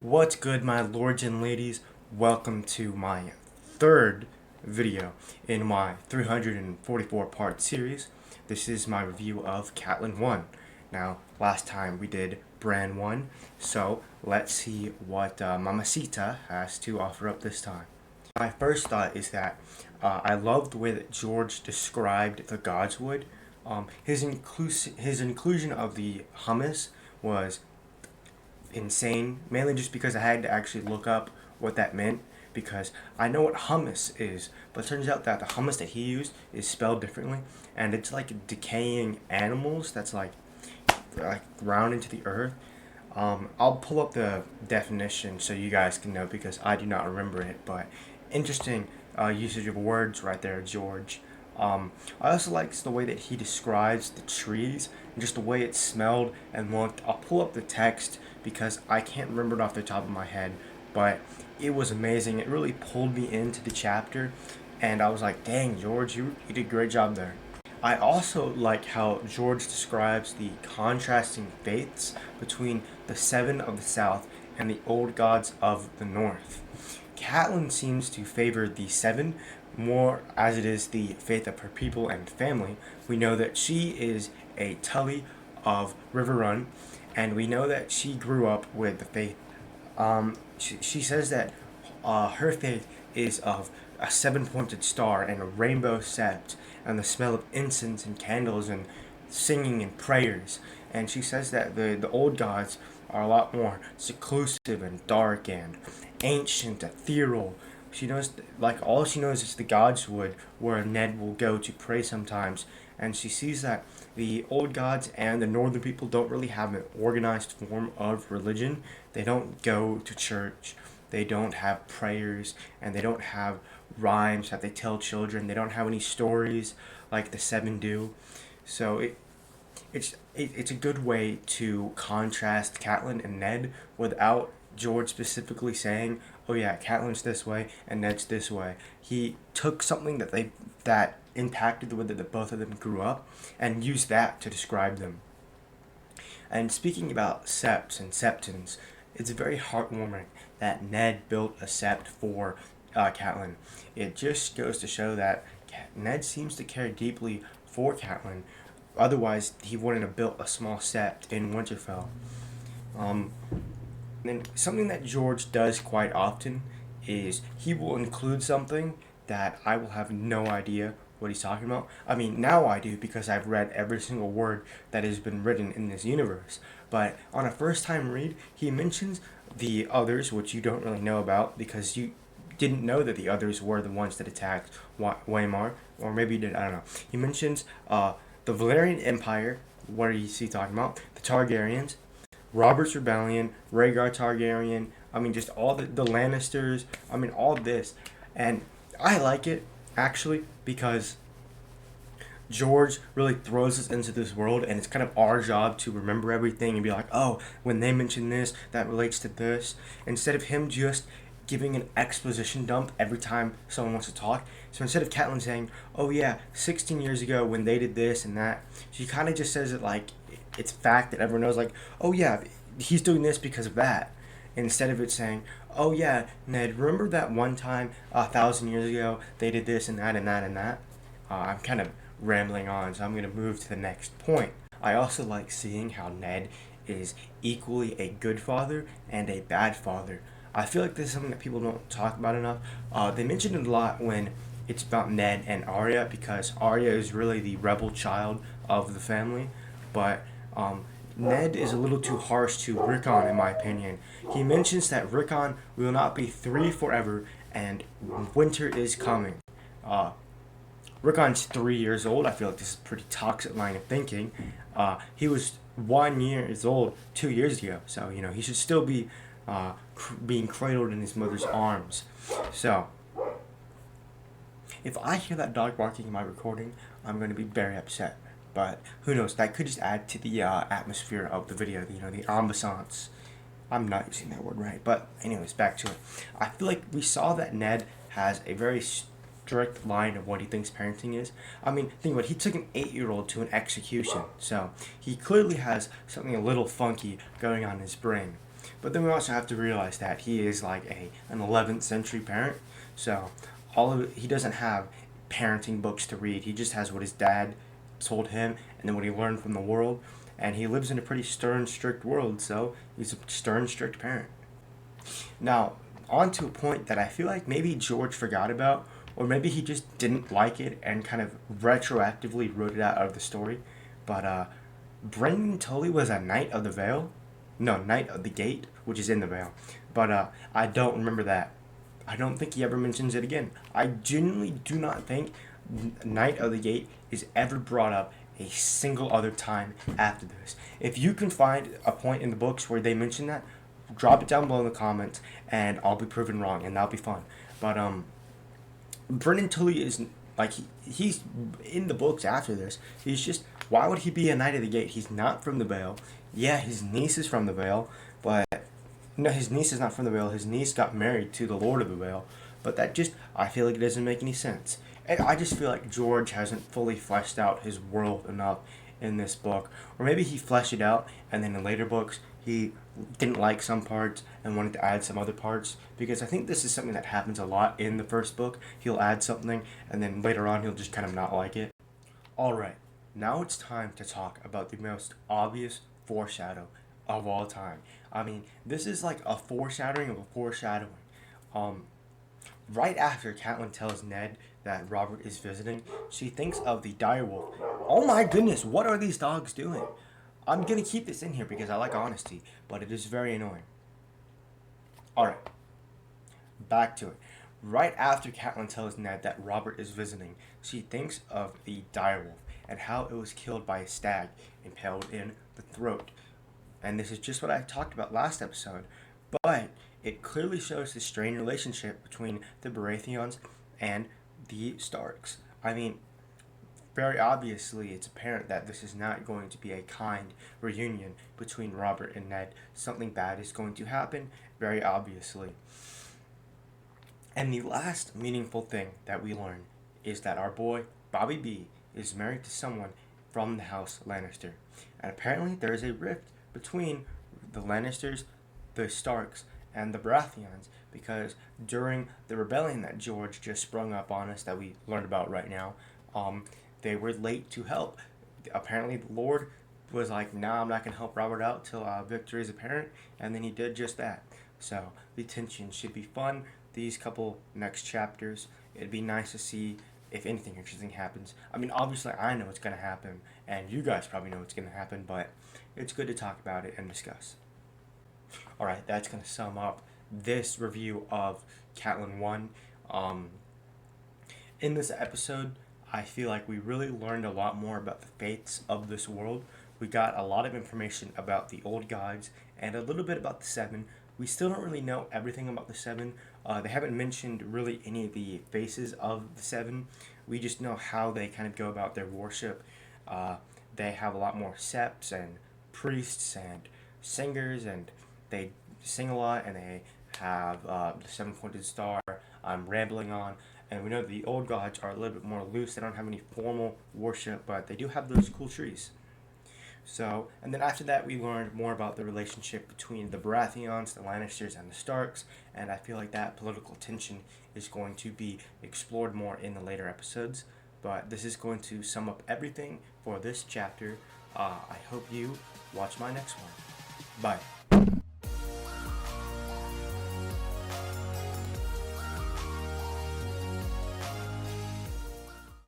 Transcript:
What's good, my lords and ladies? Welcome to my third video in my 344 part series. This is my review of Catelyn 1. Now, last time we did Bran 1, so let's see what Mamacita has to offer up this time. My first thought is that I love the way that George described the Godswood. His inclusion of the hummus was insane, mainly just because I had to actually look up what that meant, because I know what hummus is, but it turns out that the hummus that he used is spelled differently, and it's like decaying animals that's like ground into the earth. I'll pull up the definition so you guys can know because I do not remember it, but interesting usage of words right there, George. I also like the way that he describes the trees and just the way it smelled and looked. I'll pull up the text because I can't remember it off the top of my head, but it was amazing. It really pulled me into the chapter, and I was like, dang, George, you did a great job there. I also like how George describes the contrasting faiths between the Seven of the South and the Old Gods of the North. Catelyn seems to favor the Seven more as it is the faith of her people and family. We know that she is a Tully of River Run, and we know that she grew up with the faith. She says that her faith is of a seven-pointed star and a rainbow sept and the smell of incense and candles and singing and prayers. And she says that the old gods are a lot more seclusive and dark and ancient, ethereal. She knows, like, all she knows is the Godswood, where Ned will go to pray sometimes. And she sees that the old gods and the northern people don't really have an organized form of religion. They don't go to church, they don't have prayers, and they don't have rhymes that they tell children. They don't have any stories like the Seven do. So it's a good way to contrast Catelyn and Ned without George specifically saying, "Oh yeah, Catelyn's this way and Ned's this way." He took something that impacted the way that the both of them grew up and used that to describe them. And speaking about septs and septons, it's very heartwarming that Ned built a sept for Catelyn. It just goes to show that Ned seems to care deeply for Catelyn. Otherwise, he wouldn't have built a small sept in Winterfell. Um, and something that George does quite often is he will include something that I will have no idea what he's talking about. I mean, now I do because I've read every single word that has been written in this universe. But on a first time read, he mentions the others, which you don't really know about because you didn't know that the others were the ones that attacked Waymar, or maybe you did, I don't know. He mentions the Valerian Empire, what is he talking about? The Targaryens, Robert's Rebellion, Rhaegar Targaryen, I mean, just all the Lannisters, I mean, all this. And I like it, actually, because George really throws us into this world, and it's kind of our job to remember everything and be like, oh, when they mention this, that relates to this. Instead of him just giving an exposition dump every time someone wants to talk. So instead of Catelyn saying, oh yeah, 16 years ago when they did this and that, she kind of just says it like it's fact that everyone knows, like, oh yeah, he's doing this because of that. Instead of it saying, oh yeah, Ned, remember that one time 1,000 years ago they did this and that and that and that? I'm kind of rambling on, so I'm going to move to the next point. I also like seeing how Ned is equally a good father and a bad father. I feel like this is something that people don't talk about enough. They mention it a lot when it's about Ned and Arya because Arya is really the rebel child of the family, but Ned is a little too harsh to Rickon in my opinion. He mentions that Rickon will not be three forever and winter is coming. Uh, Rickon's 3 years old. I feel like this is a pretty toxic line of thinking. He was 1 year old 2 years ago, so he should still be being cradled in his mother's arms. So, if I hear that dog barking in my recording, I'm going to be very upset. But who knows? That could just add to the atmosphere of the video. The ambiance. I'm not using that word right, but anyways, back to it. I feel like we saw that Ned has a very strict line of what he thinks parenting is. I mean, think about it. He took an 8-year-old to an execution, so he clearly has something a little funky going on in his brain. But then we also have to realize that he is like an 11th century parent, so he doesn't have parenting books to read. He just has what his dad told him and then what he learned from the world. And he lives in a pretty stern, strict world, so he's a stern, strict parent. Now, on to a point that I feel like maybe George forgot about, or maybe he just didn't like it and kind of retroactively wrote it out of the story. But Brendan Tully was a Knight of the Vale. No, Knight of the Gate, which is in the Vale. But I don't remember that. I don't think he ever mentions it again. I genuinely do not think Knight of the Gate is ever brought up a single other time after this. If you can find a point in the books where they mention that, drop it down below in the comments, and I'll be proven wrong, and that'll be fun. But Brendan Tully is like he's in the books after this. He's just, why would he be a Knight of the Gate? He's not from the Vale. Yeah, his niece is from the Vale, but no, his niece is not from the Vale. His niece got married to the Lord of the Vale, but that just, I feel like it doesn't make any sense. And I just feel like George hasn't fully fleshed out his world enough in this book, or maybe he fleshed it out and then in later books he didn't like some parts and wanted to add some other parts, because I think this is something that happens a lot in the first book. He'll add something and then later on he'll just kind of not like it. Alright, now it's time to talk about the most obvious foreshadow of all time. I mean, this is like a foreshadowing of a foreshadowing. Right after Catelyn tells Ned that Robert is visiting, she thinks of the direwolf. Oh my goodness, what are these dogs doing? I'm gonna keep this in here because I like honesty, but it is very annoying. Alright, back to it. Right after Catelyn tells Ned that Robert is visiting, she thinks of the direwolf and how it was killed by a stag impaled in the throat. And this is just what I talked about last episode, but it clearly shows the strained relationship between the Baratheons and the Starks. I mean, very obviously it's apparent that this is not going to be a kind reunion between Robert and Ned. Something bad is going to happen, very obviously. And the last meaningful thing that we learn is that our boy, Bobby B, is married to someone from the House Lannister. And apparently there is a rift between the Lannisters, the Starks, and the Baratheons, because during the rebellion that George just sprung up on us that we learned about right now, they were late to help. Apparently the Lord was like, nah, I'm not going to help Robert out till victory is apparent, and then he did just that. So the tension should be fun these couple next chapters. It'd be nice to see if anything interesting happens. I mean, obviously I know what's going to happen, and you guys probably know what's going to happen, but it's good to talk about it and discuss. Alright, that's going to sum up this review of Catelyn 1. In this episode, I feel like we really learned a lot more about the fates of this world. We got a lot of information about the old gods and a little bit about the Seven. We still don't really know everything about the Seven. They haven't mentioned really any of the faces of the Seven. We just know how they kind of go about their worship. They have a lot more septs and priests and singers, and they sing a lot, and they have the seven-pointed star. I'm rambling on. And we know the old gods are a little bit more loose. They don't have any formal worship, but they do have those cool trees. So, and then after that, we learned more about the relationship between the Baratheons, the Lannisters, and the Starks. And I feel like that political tension is going to be explored more in the later episodes. But this is going to sum up everything for this chapter. I hope you watch my next one. Bye.